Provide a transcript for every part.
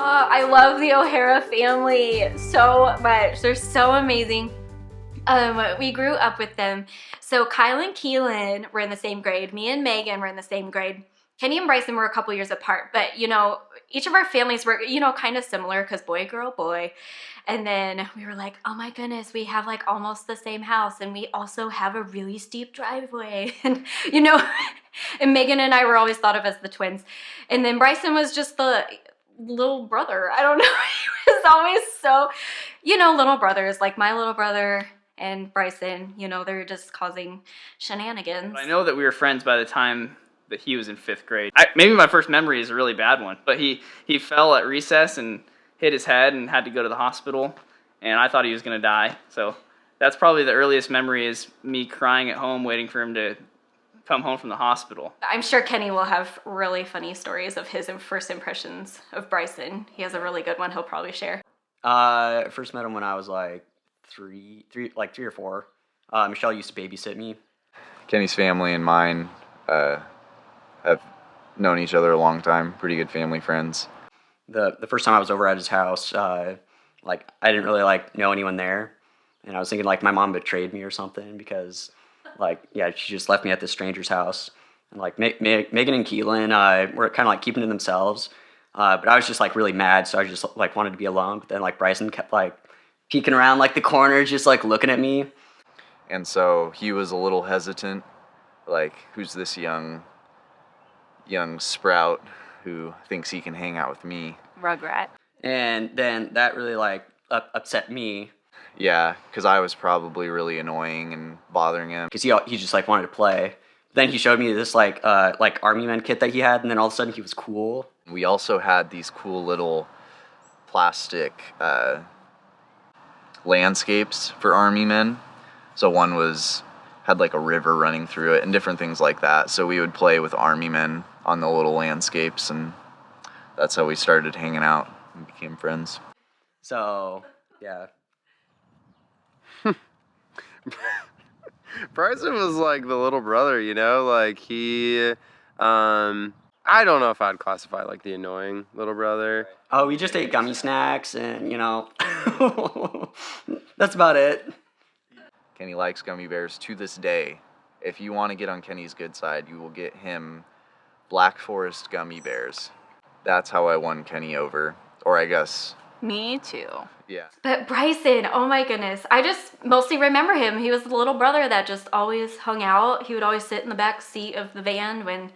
I love the O'Hara family so much. They're so amazing. We grew up with them. So Kyle and Keelan were in the same grade. Me and Megan were in the same grade. Kenny and Brycen were a couple years apart, but you know, each of our families were, you know, kind of similar because boy, girl, boy. And then we were like, oh my goodness, we have like almost the same house and we also have a really steep driveway. And you know, and Megan and I were always thought of as the twins. And then Brycen was just the little brother. I don't know. He was always so, you know, little brothers, like my little brother and Brycen, you know, they're just causing shenanigans. I know that we were friends by the time that he was in 5th grade. Maybe my first memory is a really bad one, but he fell at recess and hit his head and had to go to the hospital, and I thought he was going to die. So that's probably the earliest memory, is me crying at home waiting for him to come home from the hospital. I'm sure Kenny will have really funny stories of his first impressions of Brycen. He has a really good one he'll probably share. I first met him when I was like three or four. Michelle used to babysit me. Kenny's family and mine have known each other a long time. Pretty good family friends. The first time I was over at his house, like I didn't really like know anyone there, and I was thinking like my mom betrayed me or something because, like, yeah, she just left me at this stranger's house. And like Megan and Keelan were kind of like keeping to themselves, but I was just like really mad, so I just like wanted to be alone. But then like Brycen kept like peeking around like the corners, just like looking at me. And so he was a little hesitant, like, who's this young sprout who thinks he can hang out with me? Rugrat. And then that really like upset me. Yeah, because I was probably really annoying and bothering him. Because he just like wanted to play. Then he showed me this like Army Men kit that he had, and then all of a sudden he was cool. We also had these cool little plastic landscapes for Army Men. So one had like a river running through it and different things like that. So we would play with Army Men on the little landscapes, and that's how we started hanging out and became friends. So, yeah. Brycen was like the little brother, you know, like he, I don't know if I'd classify like the annoying little brother. Oh, we just ate gummy snacks and, you know, that's about it. Kenny likes gummy bears to this day. If you want to get on Kenny's good side, you will get him Black Forest gummy bears. That's how I won Kenny over. Or I guess... Me too. Yeah. But Brycen, oh my goodness. I just mostly remember him. He was the little brother that just always hung out. He would always sit in the back seat of the van when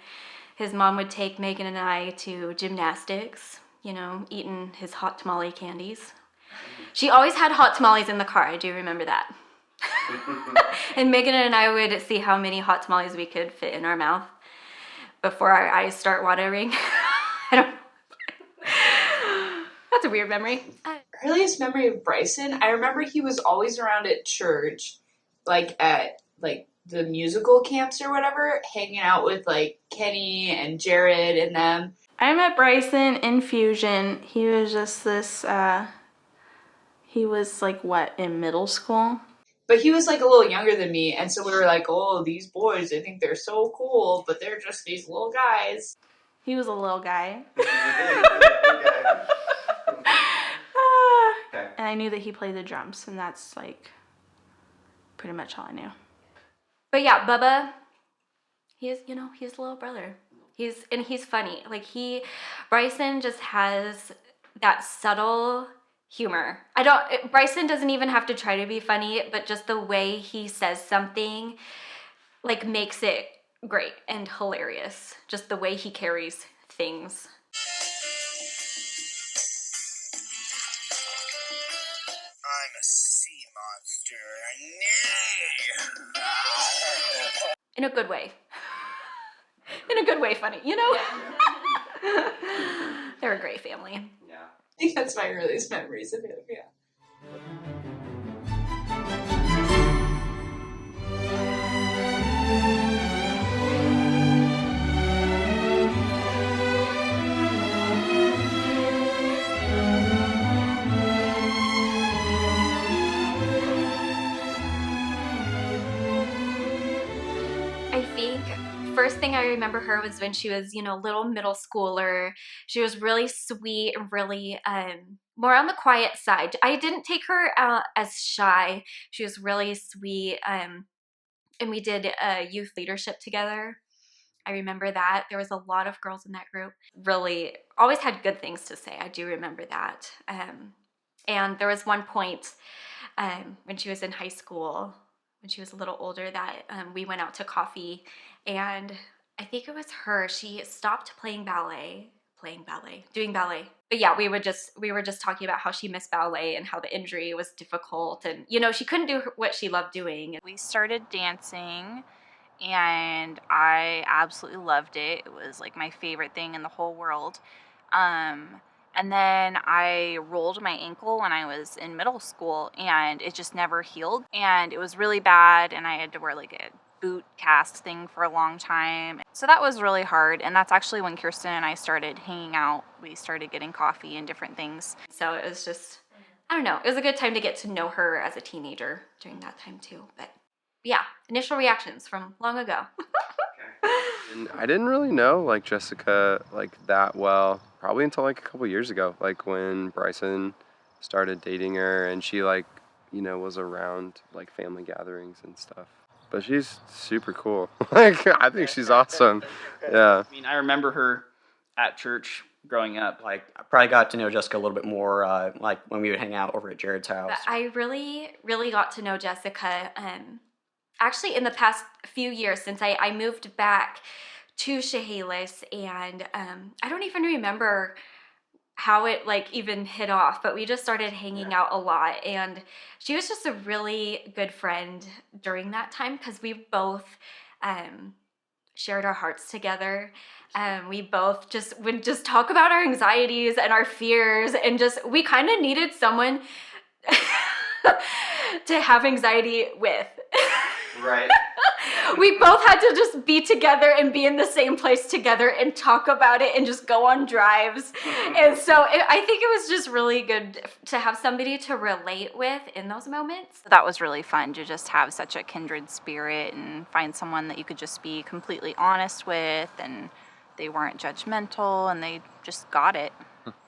his mom would take Megan and I to gymnastics, you know, eating his hot tamale candies. She always had hot tamales in the car. I do remember that. And Megan and I would see how many hot tamales we could fit in our mouth before our eyes start watering. I don't. That's a weird memory. Earliest memory of Brycen, I remember he was always around at church, like at like the musical camps or whatever, hanging out with like Kenny and Jared and them. I met Brycen in Fusion. He was just this, he was like, what, in middle school? But he was like a little younger than me, and so we were like, oh, these boys, they think they're so cool, but they're just these little guys. He was a little guy. And I knew that he played the drums, and that's like pretty much all I knew. But yeah, Bubba, he's a little brother. He's funny. Like Brycen just has that subtle humor. Brycen doesn't even have to try to be funny, but just the way he says something like makes it great and hilarious. Just the way he carries things. I'm a sea monster. In a good way. In a good way funny, you know? Yeah. They're a great family. Yeah. I think that's my earliest memories of him, yeah. first thing I remember her was when she was, little middle schooler. She was really sweet and really more on the quiet side. I didn't take her as shy. She was really sweet. And we did youth leadership together. I remember that. There was a lot of girls in that group. Really always had good things to say. I do remember that. And there was one point when she was in high school, when she was a little older, that we went out to coffee, and I think it was her. She stopped doing ballet. But yeah, we were just talking about how she missed ballet and how the injury was difficult, and she couldn't do what she loved doing. We started dancing, and I absolutely loved it. It was like my favorite thing in the whole world. And then I rolled my ankle when I was in middle school, and it just never healed. And it was really bad, and I had to wear like a boot cast thing for a long time. So that was really hard. And that's actually when Kirsten and I started hanging out. We started getting coffee and different things. So it was just, I don't know, it was a good time to get to know her as a teenager during that time too. But yeah, initial reactions from long ago. And I didn't really know like Jessica like that well, probably until like a couple years ago, like when Brycen started dating her and she like, was around like family gatherings and stuff. But she's super cool. Like I think she's awesome. Yeah. I mean, I remember her at church growing up. Like, I probably got to know Jessica a little bit more, like when we would hang out over at Jared's house. But I really, really got to know Jessica actually in the past few years since I moved back to Chehalis, and I don't even remember how it like even hit off, but we just started hanging out a lot, and she was just a really good friend during that time because we both shared our hearts together. We both would just talk about our anxieties and our fears, and we kind of needed someone to have anxiety with. Right. We both had to just be together and be in the same place together and talk about it and just go on drives. And so I think it was just really good to have somebody to relate with in those moments. That was really fun to just have such a kindred spirit and find someone that you could just be completely honest with, and they weren't judgmental and they just got it.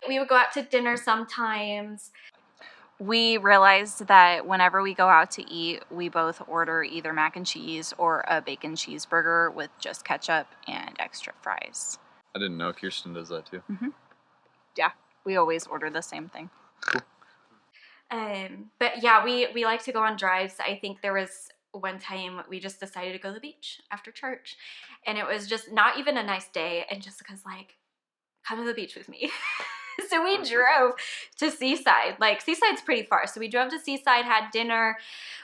We would go out to dinner sometimes. We realized that whenever we go out to eat, we both order either mac and cheese or a bacon cheeseburger with just ketchup and extra fries. I didn't know Kirsten does that too. Mm-hmm. Yeah, we always order the same thing. Cool. But yeah, we like to go on drives. I think there was one time we just decided to go to the beach after church, and it was just not even a nice day, and Jessica's like, come to the beach with me. So we drove to Seaside. Like, Seaside's pretty far. So we drove to Seaside, had dinner.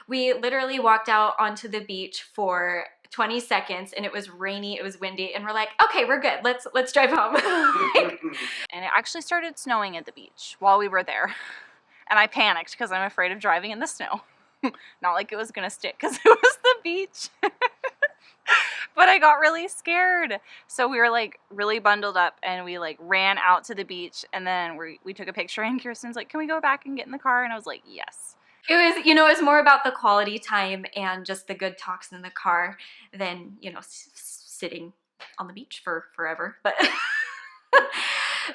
We literally walked out onto the beach for 20 seconds, and it was rainy, it was windy, and we're like, okay, we're good. Let's drive home. And it actually started snowing at the beach while we were there. And I panicked because I'm afraid of driving in the snow. Not like it was going to stick because it was the beach. But I got really scared. So we were like really bundled up, and we like ran out to the beach, and then we took a picture, and Kirsten's like, can we go back and get in the car? And I was like, yes. It was, it was more about the quality time and just the good talks in the car than, sitting on the beach for forever. But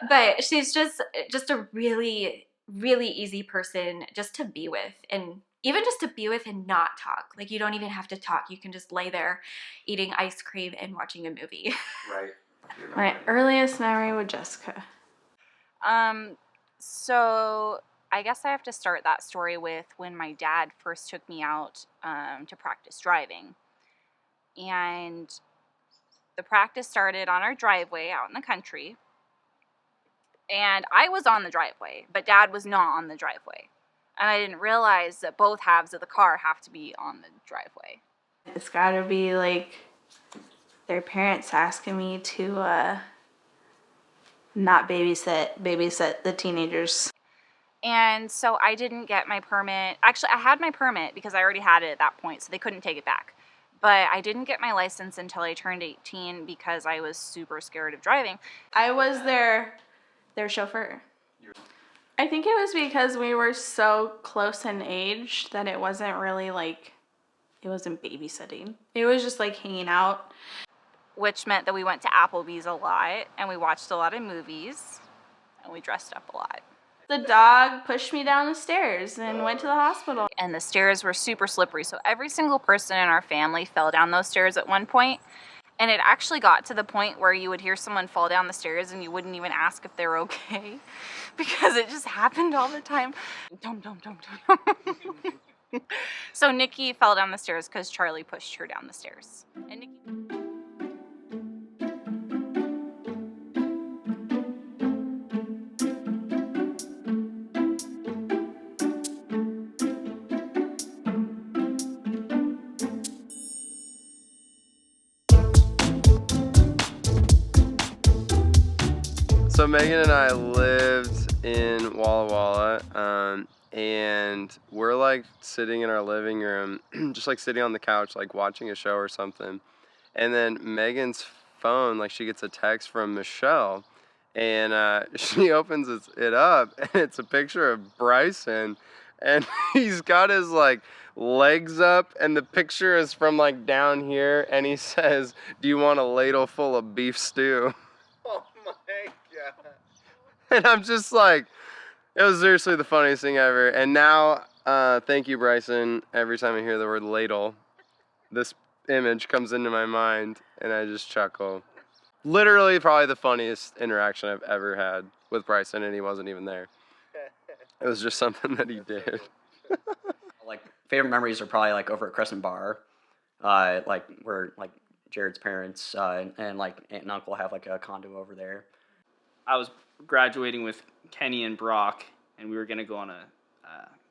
but she's just a really, really easy person just to be with, and even just to be with and not talk. Like, you don't even have to talk. You can just lay there eating ice cream and watching a movie. Right. My earliest memory with Jessica. So I guess I have to start that story with when my dad first took me out to practice driving. And the practice started on our driveway out in the country. And I was on the driveway, but Dad was not on the driveway. And I didn't realize that both halves of the car have to be on the driveway. It's gotta be like their parents asking me to not babysit the teenagers. And so I didn't get my permit. Actually, I had my permit because I already had it at that point, so they couldn't take it back. But I didn't get my license until I turned 18 because I was super scared of driving. I was their chauffeur. I think it was because we were so close in age that it wasn't really like, it wasn't babysitting. It was just like hanging out. which meant that we went to Applebee's a lot, and we watched a lot of movies, and we dressed up a lot. The dog pushed me down the stairs and went to the hospital. And the stairs were super slippery, so every single person in our family fell down those stairs at one point. And it actually got to the point where you would hear someone fall down the stairs and you wouldn't even ask if they were okay because it just happened all the time. Dum, dum, dum, dum. So Nikki fell down the stairs because Charlie pushed her down the stairs. And Nikki... So Megan and I lived in Walla Walla, and we're like sitting in our living room, just like sitting on the couch, like watching a show or something. And then Megan's phone, like she gets a text from Michelle, and she opens it up, and it's a picture of Brycen, and he's got his like legs up, and the picture is from like down here, and he says, "Do you want a ladle full of beef stew?" Oh my God. And I'm just like, it was seriously the funniest thing ever. And now, thank you, Brycen. Every time I hear the word ladle, this image comes into my mind, and I just chuckle. Literally, probably the funniest interaction I've ever had with Brycen, and he wasn't even there. It was just something that he did. Like, favorite memories are probably like over at Crescent Bar, like where like Jared's parents and like aunt and uncle have like a condo over there. I was graduating with Kenny and Brock, and we were going to go on a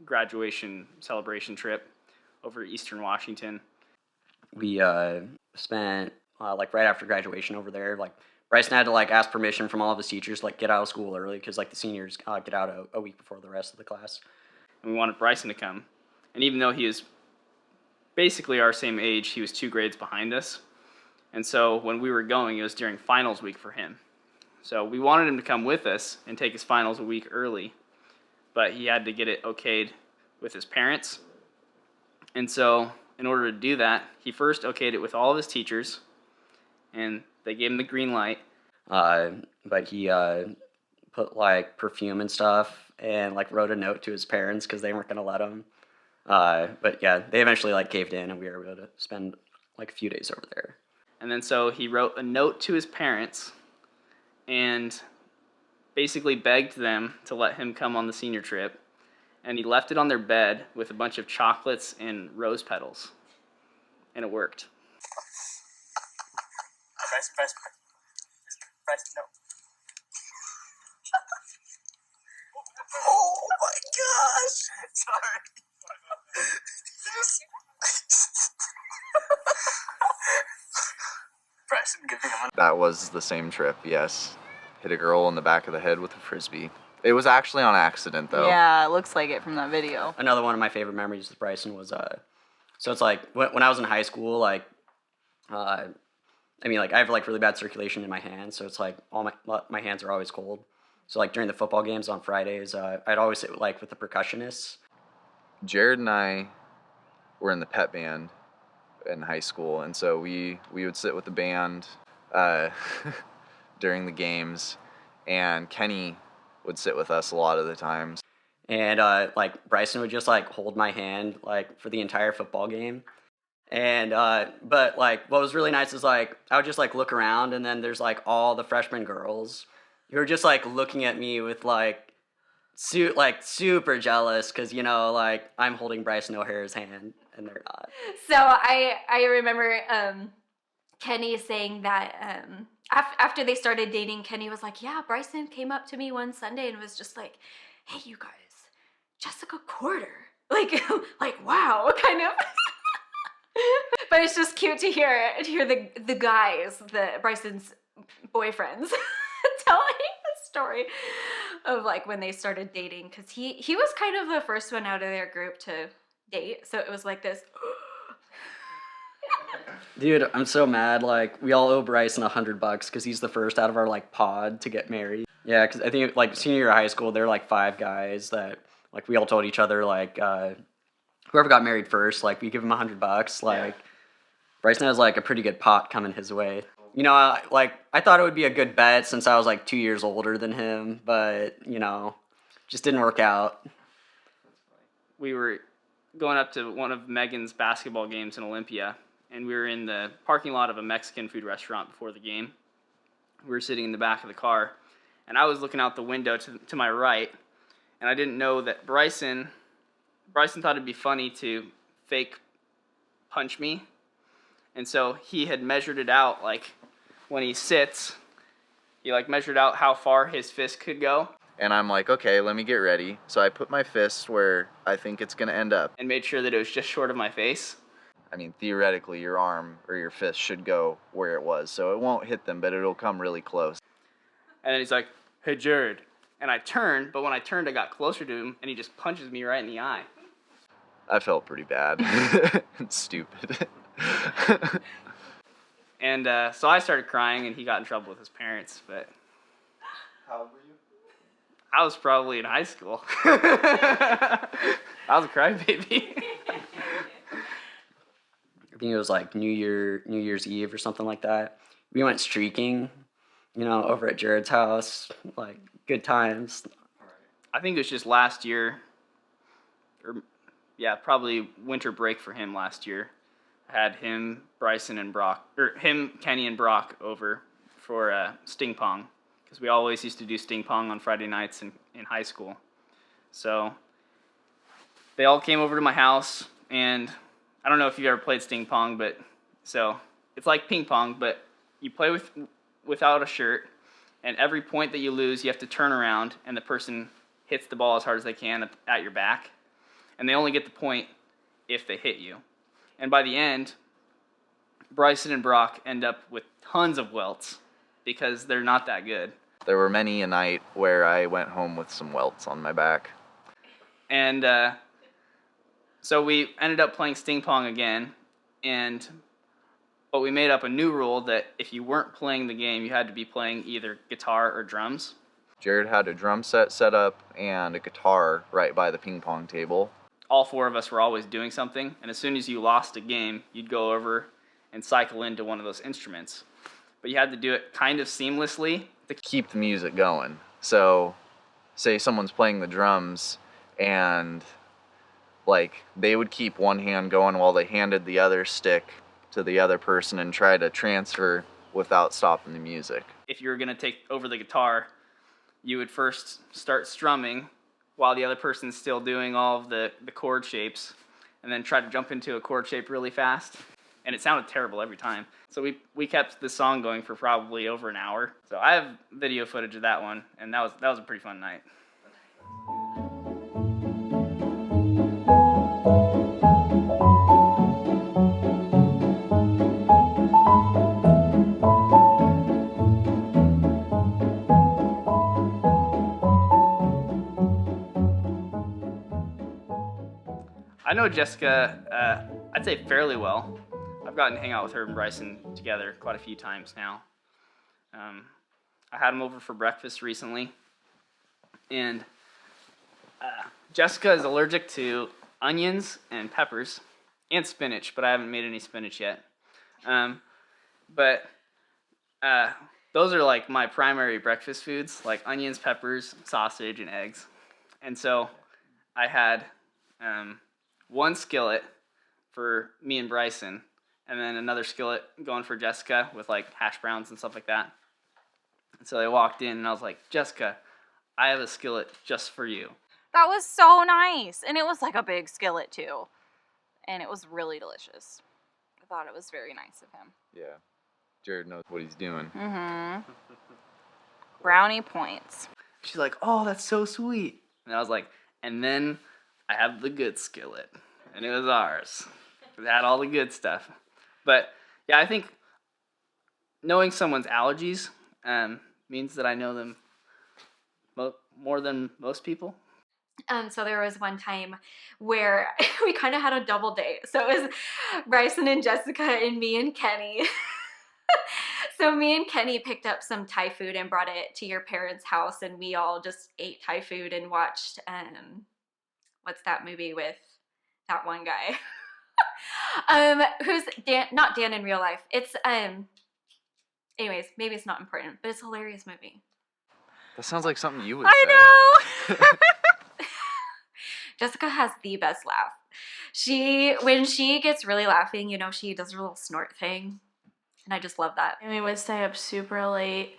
graduation celebration trip over to Eastern Washington. We spent like right after graduation over there. Like Brycen had to like ask permission from all of his teachers to like get out of school early because like the seniors get out a week before the rest of the class. And we wanted Brycen to come. And even though he is basically our same age, he was 2 grades behind us. And so when we were going, it was during finals week for him. So we wanted him to come with us and take his finals a week early, but he had to get it okayed with his parents. And so in order to do that, he first okayed it with all of his teachers, and they gave him the green light. But he put like perfume and stuff and like wrote a note to his parents because they weren't going to let him. But yeah, they eventually like caved in, and we were able to spend like a few days over there. And then so he wrote a note to his parents and basically begged them to let him come on the senior trip. And he left it on their bed with a bunch of chocolates and rose petals. And it worked. Press, no. Oh my gosh! Sorry. Brycen giving him That was the same trip, yes. Hit a girl in the back of the head with a frisbee. It was actually on accident, though. Yeah, it looks like it from that video. Another one of my favorite memories with Brycen was so it's like when I was in high school, like I mean, like I have like really bad circulation in my hands, so it's like all my hands are always cold. So like during the football games on Fridays, I'd always sit like with the percussionists. Jared and I were in the pep band in high school, and so we would sit with the band during the games, and Kenny would sit with us a lot of the times. And like Brycen would just like hold my hand like for the entire football game. And but like what was really nice is like I would just like look around, and then there's like all the freshman girls who are just like looking at me with like super jealous because you know like I'm holding Brycen O'Hara's hand and they're not. So I remember Kenny saying that after they started dating, Kenny was like, yeah, Brycen came up to me one Sunday and was just like, hey, you guys, Jessica Corder. Like wow, kind of. But it's just cute to hear the guys, the Brycen's boyfriends, telling the story of like when they started dating, because he was kind of the first one out of their group to date, so it was like this. Dude, I'm so mad. Like we all owe Brycen $100 because he's the first out of our like pod to get married. Yeah, because I think like senior year of high school, there were like 5 guys that like we all told each other like whoever got married first, like we give him $100. Like Brycen has like a pretty good pot coming his way. You know, I thought it would be a good bet since I was like 2 years older than him, but you know, just didn't work out. We were going up to one of Megan's basketball games in Olympia, and we were in the parking lot of a Mexican food restaurant before the game. We were sitting in the back of the car, and I was looking out the window to my right, and I didn't know that Brycen thought it'd be funny to fake punch me, and so he had measured it out, like when he sits, he like measured out how far his fist could go. And I'm like, okay, let me get ready. So I put my fist where I think it's going to end up. And made sure that it was just short of my face. I mean, theoretically, your arm or your fist should go where it was. So it won't hit them, but it'll come really close. And then he's like, hey, Jared. And I turned, but when I turned, I got closer to him, and he just punches me right in the eye. I felt pretty bad. It's stupid. And so I started crying, and he got in trouble with his parents. But How old were you? I was probably in high school. I was a crybaby. I think it was like New Year's Eve or something like that. We went streaking, you know, over at Jared's house. Like, good times. I think it was just last year, or yeah, probably winter break for him last year. I had him, Brycen, and Brock, or him, Kenny, and Brock over for sting pong, because we always used to do sting pong on Friday nights in high school. So they all came over to my house, and I don't know if you've ever played sting pong, but so it's like ping pong, but you play without a shirt, and every point that you lose, you have to turn around, and the person hits the ball as hard as they can at your back, and they only get the point if they hit you. And by the end, Brycen and Brock end up with tons of welts because they're not that good. There were many a night where I went home with some welts on my back. And so we ended up playing sting pong again, but we made up a new rule that if you weren't playing the game, you had to be playing either guitar or drums. Jared had a drum set up and a guitar right by the ping pong table. All four of us were always doing something, and as soon as you lost a game, you'd go over and cycle into one of those instruments. But you had to do it kind of seamlessly To keep the music going. So, say someone's playing the drums and like they would keep one hand going while they handed the other stick to the other person and try to transfer without stopping the music. If you were going to take over the guitar, you would first start strumming while the other person's still doing all of the chord shapes, and then try to jump into a chord shape really fast. And it sounded terrible every time. So we kept the song going for probably over an hour. So I have video footage of that one, and that was a pretty fun night. I know Jessica, I'd say fairly well. I've gotten to hang out with her and Brycen together quite a few times now. I had them over for breakfast recently, and Jessica is allergic to onions and peppers and spinach, but I haven't made any spinach yet. But those are like my primary breakfast foods, like onions, peppers, sausage, and eggs. And so I had one skillet for me and Brycen, and then another skillet going for Jessica with like hash browns and stuff like that. And so they walked in, and I was like, Jessica, I have a skillet just for you. That was so nice. And it was like a big skillet too. And it was really delicious. I thought it was very nice of him. Yeah. Jared knows what he's doing. Mm-hmm. Brownie points. She's like, oh, that's so sweet. And I was like, and then I have the good skillet. And it was ours. It had all the good stuff. But yeah, I think knowing someone's allergies means that I know them more than most people. So there was one time where we kind of had a double date. So it was Brycen and Jessica and me and Kenny. So me and Kenny picked up some Thai food and brought it to your parents' house, and we all just ate Thai food and watched, what's that movie with that one guy? Who's Dan, not Dan in real life. It's Anyways, maybe it's not important, but it's a hilarious movie. That sounds like something you would say. I know. Jessica has the best laugh. When she gets really laughing, you know, she does her little snort thing. And I just love that. And we would stay up super late,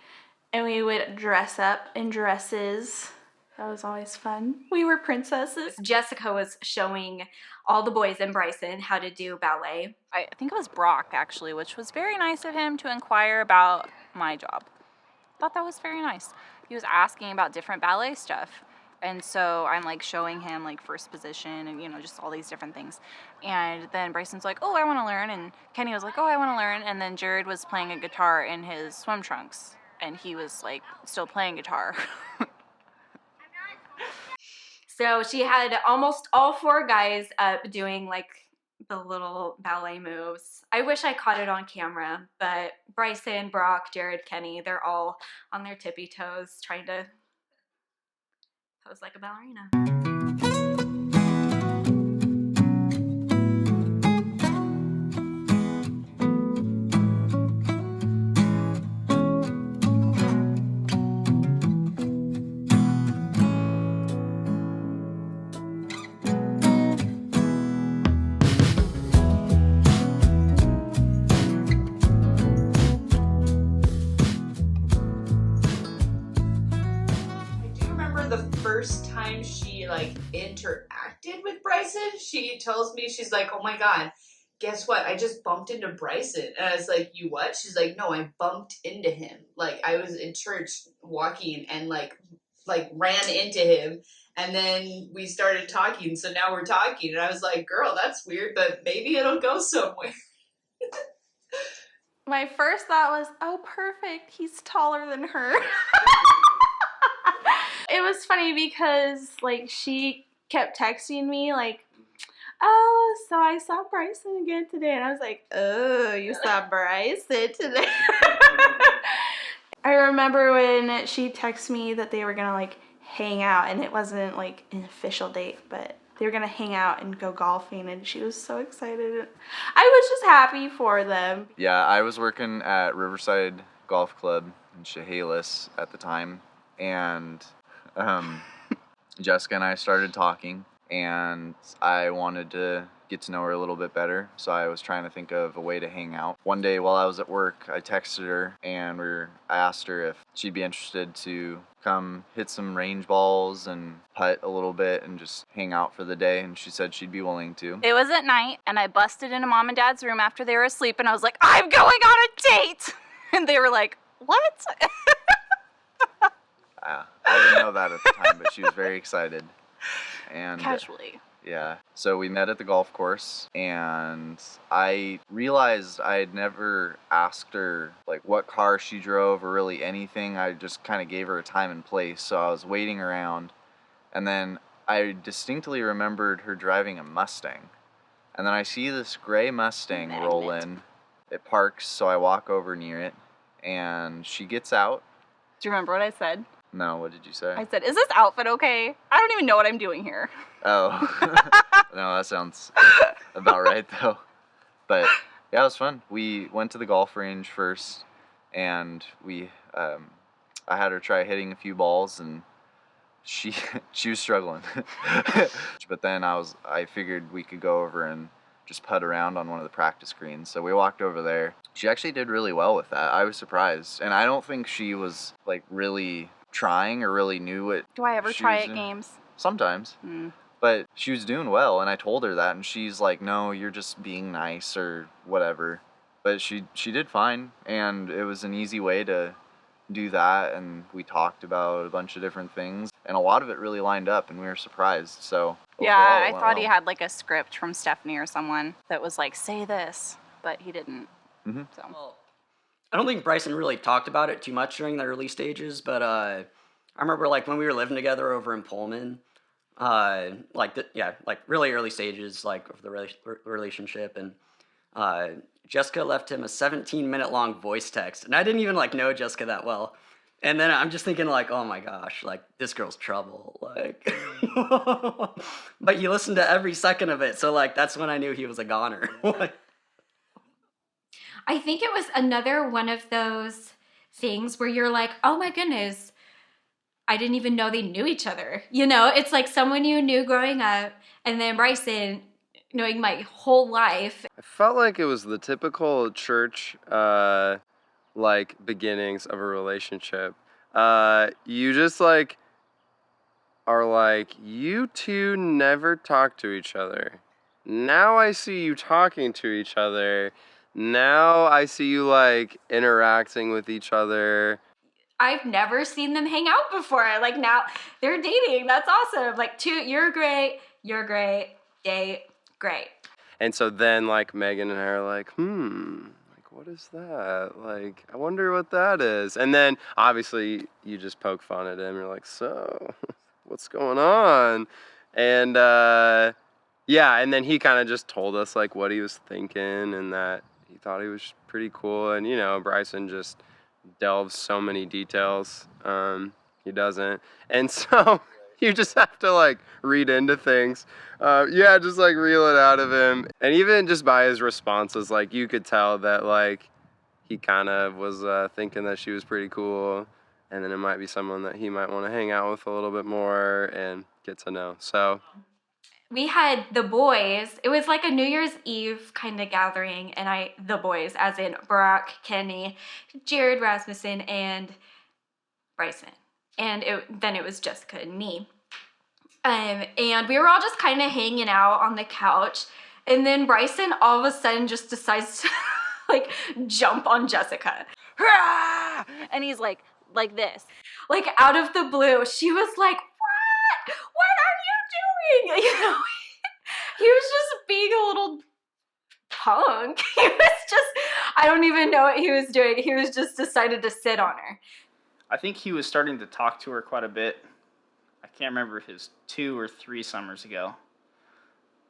and we would dress up in dresses. That was always fun. We were princesses. Jessica was showing all the boys in Brycen how to do ballet. I think it was Brock, actually, which was very nice of him to inquire about my job. Thought that was very nice. He was asking about different ballet stuff. And so I'm like showing him like first position and, you know, just all these different things. And then Brycen's like, oh, I want to learn. And Kenny was like, oh, I want to learn. And then Jared was playing a guitar in his swim trunks. And he was like still playing guitar. So she had almost all 4 guys up doing like the little ballet moves. I wish I caught it on camera, but Brycen, Brock, Jared, Kenny, they're all on their tippy toes trying to pose like a ballerina. First time she like interacted with Brycen, she tells me, she's like, oh my god, guess what, I just bumped into Brycen. And I was like, you what? She's like, no, I bumped into him. Like I was in church walking and like ran into him, and then we started talking, so now we're talking. And I was like, girl, that's weird, but maybe it'll go somewhere. My first thought was, oh, perfect, he's taller than her. It was funny because, like, she kept texting me, like, oh, so I saw Brycen again today. And I was like, oh, you saw Brycen today? I remember when she texted me that they were going to, like, hang out. And it wasn't, like, an official date, but they were going to hang out and go golfing. And she was so excited. I was just happy for them. Yeah, I was working at Riverside Golf Club in Chehalis at the time. And Jessica and I started talking, and I wanted to get to know her a little bit better, so I was trying to think of a way to hang out. One day while I was at work, I texted her, and I asked her if she'd be interested to come hit some range balls and putt a little bit and just hang out for the day, and she said she'd be willing to. It was at night, and I busted into Mom and Dad's room after they were asleep, and I was like, I'm going on a date! And they were like, what? I didn't know that at the time, but she was very excited. And casually. Yeah. So we met at the golf course, and I realized I had never asked her like what car she drove or really anything. I just kind of gave her a time and place. So I was waiting around, and then I distinctly remembered her driving a Mustang. And then I see this gray Mustang roll in. It parks, so I walk over near it, and she gets out. Do you remember what I said? No, what did you say? I said, is this outfit okay? I don't even know what I'm doing here. Oh. No, that sounds about right, though. But, yeah, it was fun. We went to the golf range first, and I had her try hitting a few balls, and she was struggling. But then I figured we could go over and just putt around on one of the practice greens. So we walked over there. She actually did really well with that. I was surprised. And I don't think she was, like, really trying or really knew what. Do I ever try at games? Sometimes. But she was doing well, and I told her that, and she's like, no, you're just being nice or whatever. But she did fine, and it was an easy way to do that, and we talked about a bunch of different things, and a lot of it really lined up, and we were surprised. So yeah, I thought he had like a script from Stephanie or someone that was like, say this, but he didn't. So. Well, I don't think Brycen really talked about it too much during the early stages, but I remember like when we were living together over in Pullman, like really early stages like of the relationship, and Jessica left him a 17-minute long voice text, and I didn't even like know Jessica that well. And then I'm just thinking like, oh my gosh, like this girl's trouble, like. But he listened to every second of it, so like that's when I knew he was a goner. I think it was another one of those things where you're like, oh my goodness, I didn't even know they knew each other. You know, it's like someone you knew growing up, and then Brycen knowing my whole life. I felt like it was the typical church like beginnings of a relationship. You just like are like, you two never talk to each other. Now I see you talking to each other. Now I see you like interacting with each other. I've never seen them hang out before. Like now they're dating. That's awesome. Like you're great, date, great. And so then like Megan and I are like, like what is that? Like I wonder what that is. And then obviously you just poke fun at him. You're like, so what's going on? And yeah, and then he kind of just told us like what he was thinking and that he thought he was pretty cool. And you know, Brycen just delves so many details. He doesn't. And so you just have to like read into things. Yeah, just like reel it out of him. And even just by his responses, like you could tell that like he kind of was thinking that she was pretty cool. And then it might be someone that he might want to hang out with a little bit more and get to know. So we had the boys. It was like a New Year's Eve kind of gathering, and the boys, as in Brock, Kenny, Jared Rasmussen, and Brycen. And then it was Jessica and me. And we were all just kind of hanging out on the couch. And then Brycen all of a sudden just decides to like jump on Jessica. And he's like this. Like out of the blue, she was like, "What? What are you doing?" You know, he was just being a little punk. He was just, I don't even know what he was doing. He was just decided to sit on her. I think he was starting to talk to her quite a bit. I can't remember if it was 2 or 3 summers ago.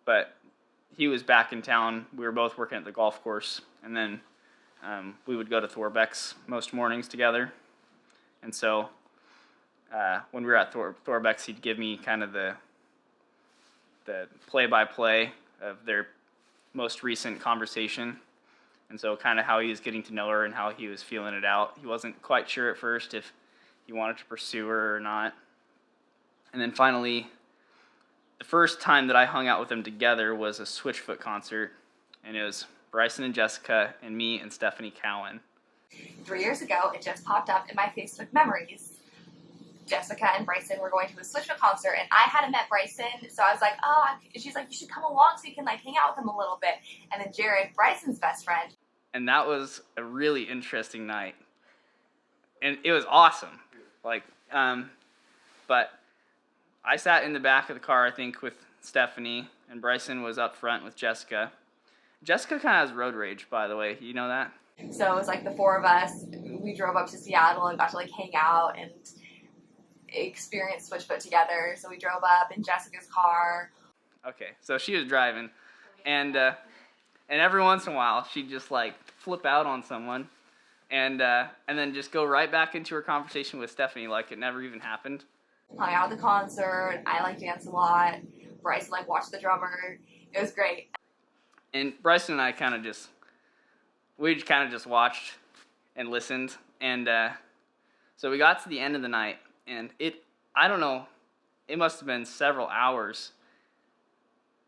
But he was back in town. We were both working at the golf course. And then we would go to Thorbeck's most mornings together. And so when we were at Thorbeck's, he'd give me kind of the play-by-play of their most recent conversation. And so kind of how he was getting to know her and how he was feeling it out. He wasn't quite sure at first if he wanted to pursue her or not. And then finally, the first time that I hung out with them together was a Switchfoot concert. And it was Brycen and Jessica and me and Stephanie Cowan. 3 years ago, it just popped up in my Facebook memories. Jessica and Brycen were going to a Switchfoot concert, and I hadn't met Brycen, so I was like, she's like, you should come along so you can like hang out with him a little bit. And then Jared, Brycen's best friend. And that was a really interesting night. And it was awesome. Like, but I sat in the back of the car, I think, with Stephanie, and Brycen was up front with Jessica. Jessica kind of has road rage, by the way. You know that? So it was like the 4 of us. We drove up to Seattle and got to like hang out and experience Switchfoot together. So we drove up in Jessica's car. Okay, so she was driving, and every once in a while she'd just like flip out on someone, and then just go right back into her conversation with Stephanie like it never even happened. Hung out at the concert. I like danced a lot. Brycen like watched the drummer. It was great. And Brycen and I kind of just watched and listened, and so we got to the end of the night. And I don't know, it must have been several hours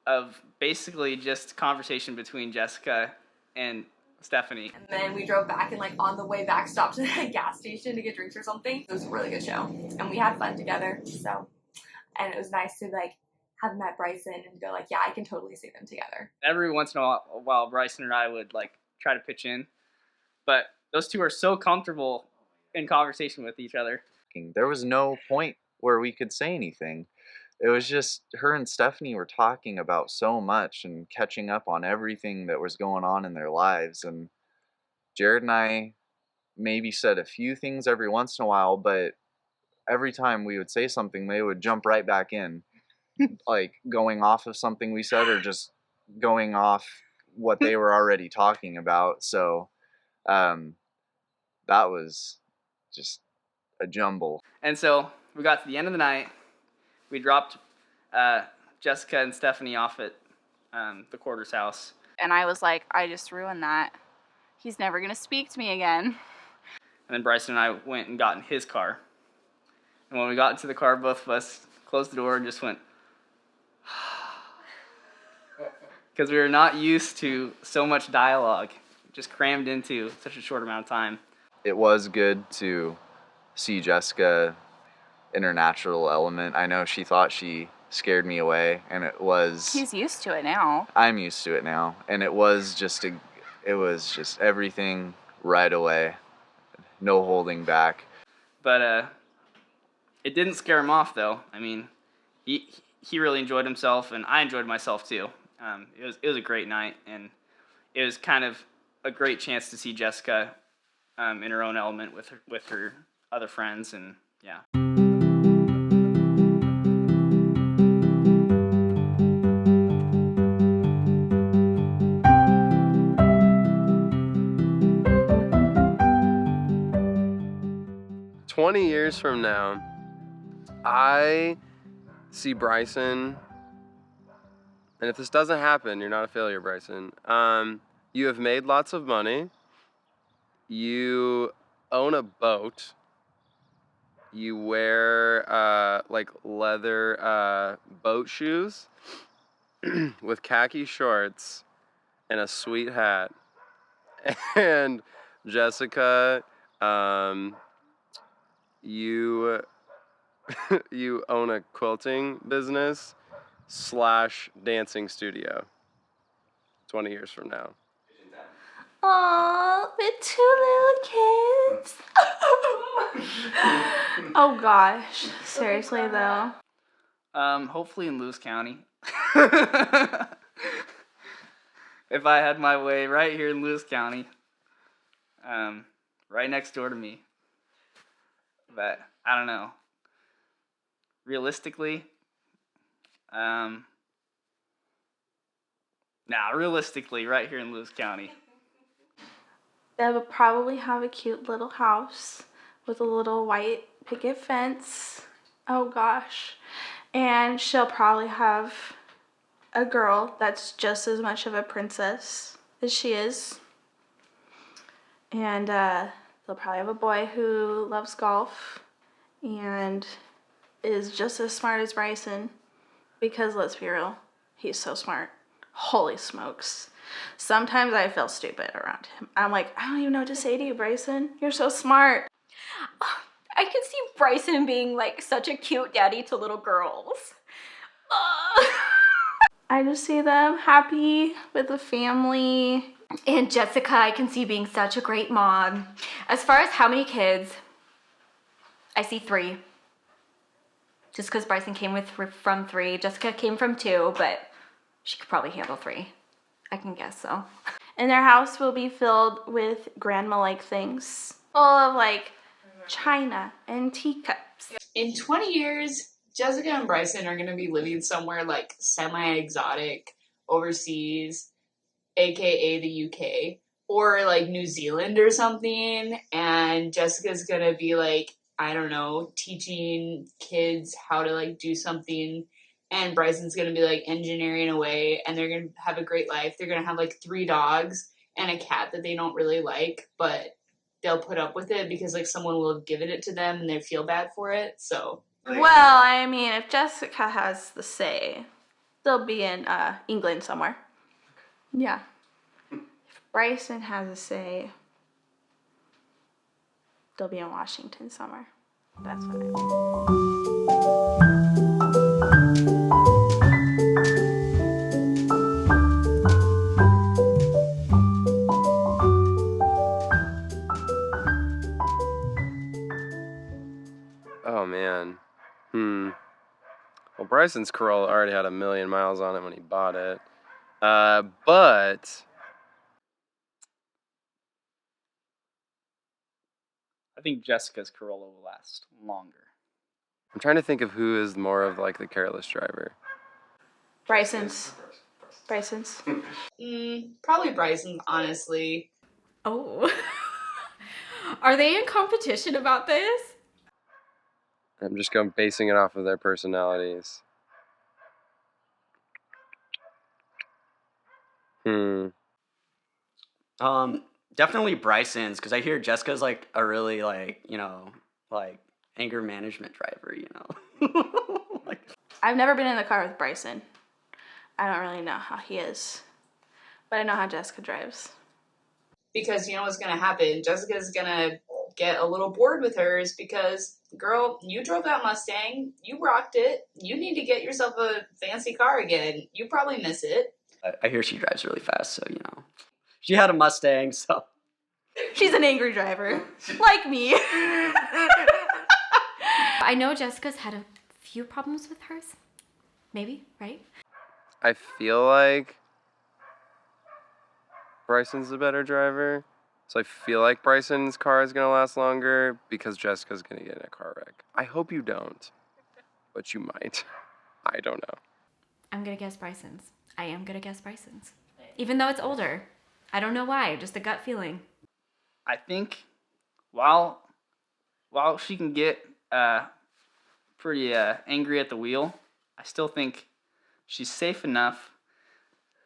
of basically just conversation between Jessica and Stephanie. And then we drove back, and like on the way back stopped at a gas station to get drinks or something. It was a really good show. And we had fun together. So, and it was nice to like have met Brycen and go like, yeah, I can totally see them together. Every once in a while, Brycen and I would like try to pitch in. But those two are so comfortable in conversation with each other. There was no point where we could say anything. It was just her and Stephanie were talking about so much and catching up on everything that was going on in their lives. And Jared and I maybe said a few things every once in a while, but every time we would say something, they would jump right back in, like going off of something we said or just going off what they were already talking about. So that was just a jumble. And so we got to the end of the night. We dropped Jessica and Stephanie off at the quarters house. And I was like, I just ruined that. He's never going to speak to me again. And then Brycen and I went and got in his car. And when we got into the car, both of us closed the door and just went, because we were not used to so much dialogue, just crammed into such a short amount of time. It was good to see Jessica in her natural element. I know she thought she scared me away, and it was... He's used to it now. I'm used to it now, and it was just everything right away. No holding back. But it didn't scare him off, though. I mean, he really enjoyed himself, and I enjoyed myself too. It was a great night, and it was kind of a great chance to see Jessica in her own element with her other friends, and yeah. "20 years from now, I see Brycen, and if this doesn't happen, you're not a failure, Brycen. You have made lots of money. You own a boat. You wear like leather boat shoes with khaki shorts and a sweet hat. And Jessica, you you own a quilting business / dancing studio 20 years from now." Aww, with 2 little kids. Oh gosh, seriously though. Hopefully in Lewis County. If I had my way, right here in Lewis County. Right next door to me. But I don't know. Realistically, realistically, right here in Lewis County. They would probably have a cute little house with a little white picket fence. Oh gosh. And she'll probably have a girl that's just as much of a princess as she is. And they'll probably have a boy who loves golf and is just as smart as Brycen. Because let's be real, he's so smart. Holy smokes. Sometimes I feel stupid around him. I'm like, I don't even know what to say to you, Brycen. You're so smart. I can see Brycen being like such a cute daddy to little girls. I just see them happy with the family. And Jessica, I can see being such a great mom. As far as how many kids, I see 3. Just because Brycen came from 3. Jessica came from 2, but she could probably handle 3. I can guess so. And their house will be filled with grandma-like things. Full of like china and teacups. In 20 years, Jessica and Brycen are going to be living somewhere like semi-exotic overseas, aka the UK, or like New Zealand or something. And Jessica's going to be like, I don't know, teaching kids how to like do something. And Brycen's going to be like engineering away, and they're going to have a great life. They're going to have like 3 dogs and a cat that they don't really like, but they'll put up with it because like someone will have given it to them and they feel bad for it. So, Well, I mean, if Jessica has the say, they'll be in England somewhere. Yeah. If Brycen has a say, they'll be in Washington somewhere. That's what I mean. Oh man. Well, Brycen's Corolla already had 1,000,000 miles on it when he bought it. But I think Jessica's Corolla will last longer. I'm trying to think of who is more of like the careless driver. Brycen's. probably Brycen's, honestly. Oh. Are they in competition about this? I'm just basing it off of their personalities. Um, Definitely Bryson's, because I hear Jessica's like a really like, like anger management driver, like, I've never been in the car with Brycen. I don't really know how he is, but I know how Jessica drives. Because you know what's gonna happen? Jessica's gonna get a little bored with hers because, girl, you drove that Mustang, you rocked it. You need to get yourself a fancy car again. You probably miss it. I hear she drives really fast, so she had a Mustang, so She's an angry driver, like me. I know Jessica's had a few problems with hers. Maybe, right? I feel like Bryson's the better driver. So I feel like Bryson's car is going to last longer because Jessica's going to get in a car wreck. I hope you don't, but you might. I don't know. I'm gonna guess Brycen's. I am gonna guess Brycen's. Even though it's older. I don't know why, just a gut feeling. I think while she can get pretty angry at the wheel, I still think she's safe enough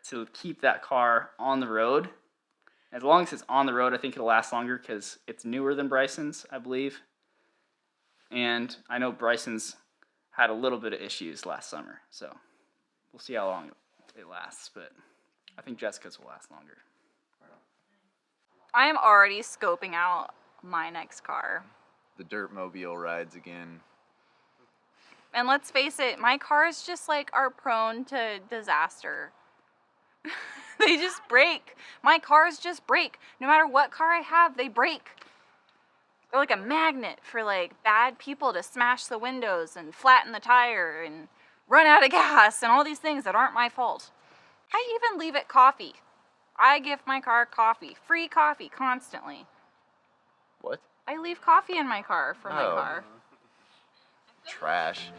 to keep that car on the road. As long as it's on the road, I think it'll last longer because it's newer than Bryson's, I believe. And I know Bryson's had a little bit of issues last summer, so we'll see how long it lasts, but I think Jessica's will last longer. I am already scoping out my next car. The Dirtmobile rides again. And let's face it, my cars just like are prone to disaster. They just break. My cars just break. No matter what car I have, they break. They're like a magnet for like bad people to smash the windows and flatten the tire and run out of gas and all these things that aren't my fault. I even leave it coffee. I give my car coffee. Free coffee constantly. What? I leave coffee in my car for my car. Trash.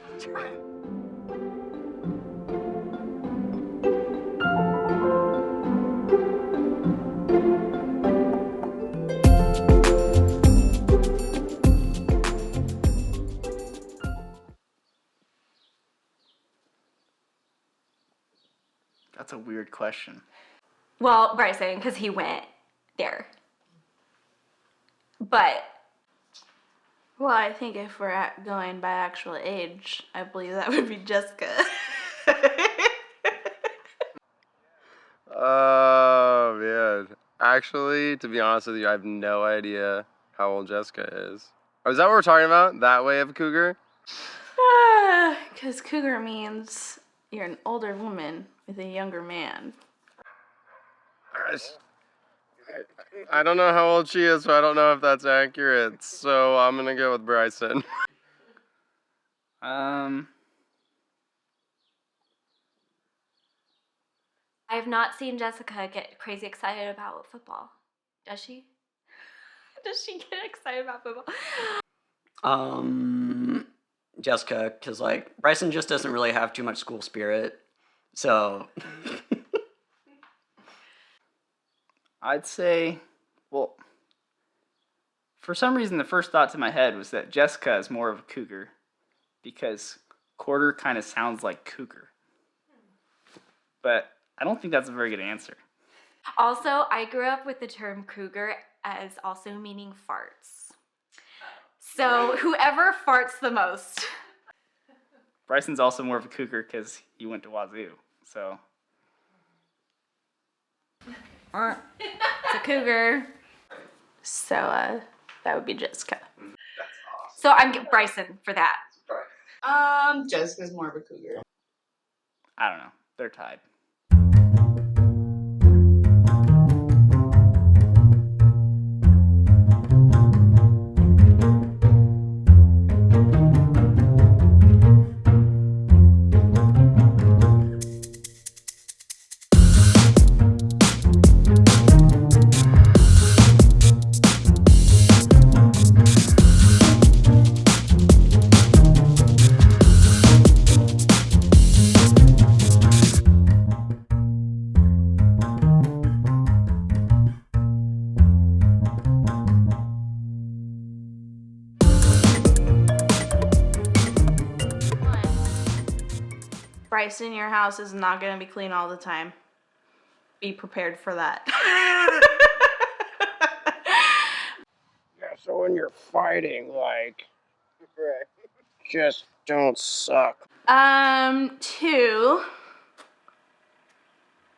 That's a weird question. Well, Brycen, because he went there. But Well, I think if we're going by actual age, I believe that would be Jessica. Oh, man. Actually, to be honest with you, I have no idea how old Jessica is. Oh, is that what we're talking about? That way of a cougar? Because cougar means you're an older woman with a younger man. I don't know how old she is, so I don't know if that's accurate. So I'm going to go with Brycen. I have not seen Jessica get crazy excited about football. Does she? Does she get excited about football? Jessica, because like Brycen just doesn't really have too much school spirit, so I'd say, well, for some reason the first thought to my head was that Jessica is more of a cougar because quarter kind of sounds like cougar. But I don't think that's a very good answer. Also, I grew up with the term cougar as also meaning farts. So whoever farts the most. Bryson's also more of a cougar because he went to Wazoo, so. It's a cougar. So, that would be Jessica. So I'm Brycen for that. Jessica's more of a cougar. I don't know. They're tied. Brycen, your house is not going to be clean all the time. Be prepared for that. So when you're fighting, like, just don't suck. 2,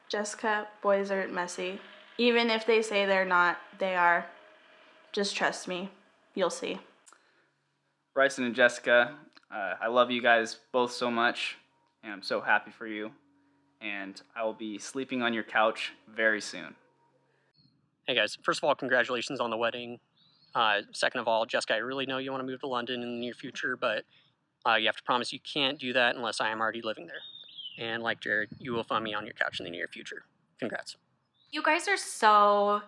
Jessica, boys are messy. Even if they say they're not, they are. Just trust me. You'll see. Brycen and Jessica, I love you guys both so much, and I'm so happy for you. And I will be sleeping on your couch very soon. Hey guys, first of all, congratulations on the wedding. Second of all, Jessica, I really know you want to move to London in the near future, but you have to promise you can't do that unless I am already living there. And like Jared, you will find me on your couch in the near future. Congrats. You guys are so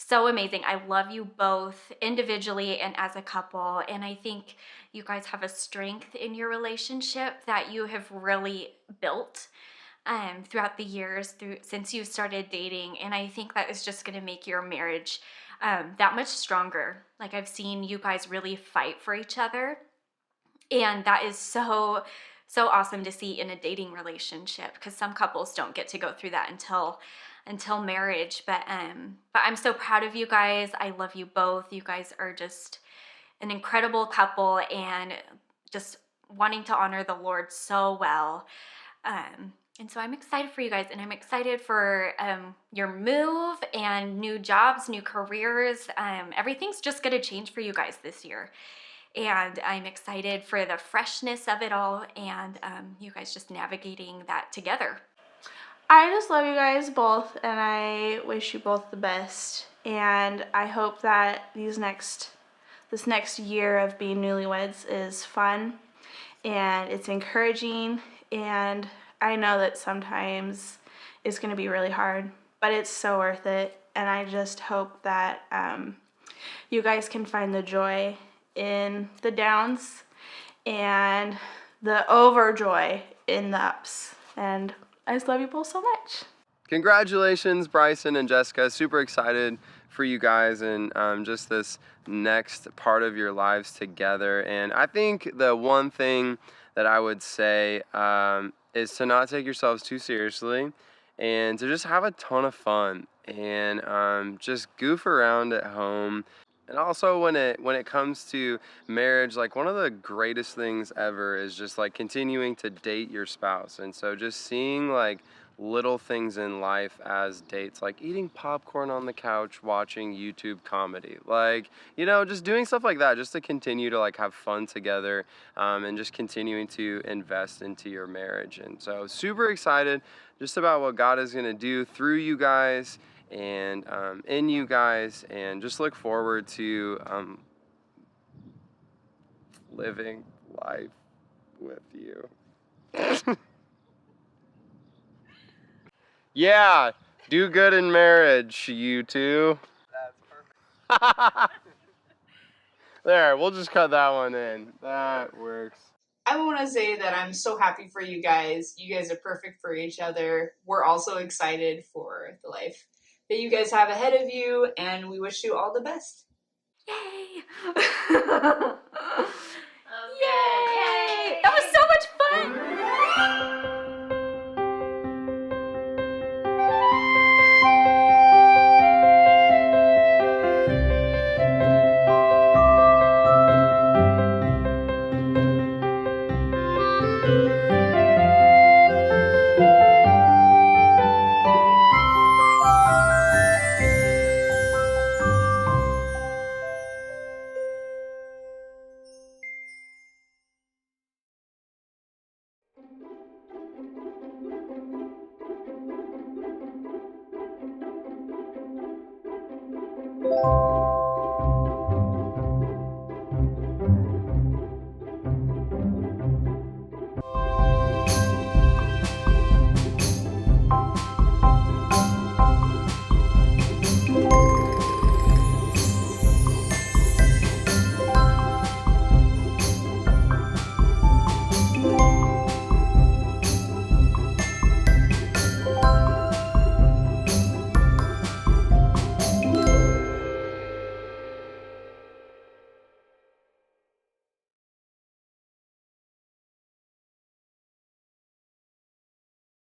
amazing. I love you both individually and as a couple. And I think you guys have a strength in your relationship that you have really built throughout the years since you started dating. And I think that is just going to make your marriage that much stronger. Like, I've seen you guys really fight for each other. And that is so awesome to see in a dating relationship, because some couples don't get to go through that until marriage. But I'm so proud of you guys. I love you both. You guys are just an incredible couple, and just wanting to honor the Lord so well. And so I'm excited for you guys, and I'm excited for your move and new jobs, new careers. Everything's just going to change for you guys this year. And I'm excited for the freshness of it all, and you guys just navigating that together. I just love you guys both, and I wish you both the best. And I hope that this next year of being newlyweds is fun and it's encouraging. And I know that sometimes it's going to be really hard, but it's so worth it. And I just hope that you guys can find the joy in the downs and the overjoy in the ups. And I just love you both so much. Congratulations, Brycen and Jessica. Super excited for you guys and just this next part of your lives together. And I think the one thing that I would say is to not take yourselves too seriously and to just have a ton of fun and just goof around at home. And also when it comes to marriage, like, one of the greatest things ever is just like continuing to date your spouse. And so just seeing like little things in life as dates, like eating popcorn on the couch watching YouTube comedy, like, just doing stuff like that, just to continue to like have fun together, and just continuing to invest into your marriage. And so super excited just about what God is going to do through you guys and in you guys, and just look forward to living life with you. Yeah, do good in marriage, you two. That's perfect. There, we'll just cut that one in. That works. I want to say that I'm so happy for you guys. You guys are perfect for each other. We're also excited for the life that you guys have ahead of you, and we wish you all the best. Yay! Okay. Yay!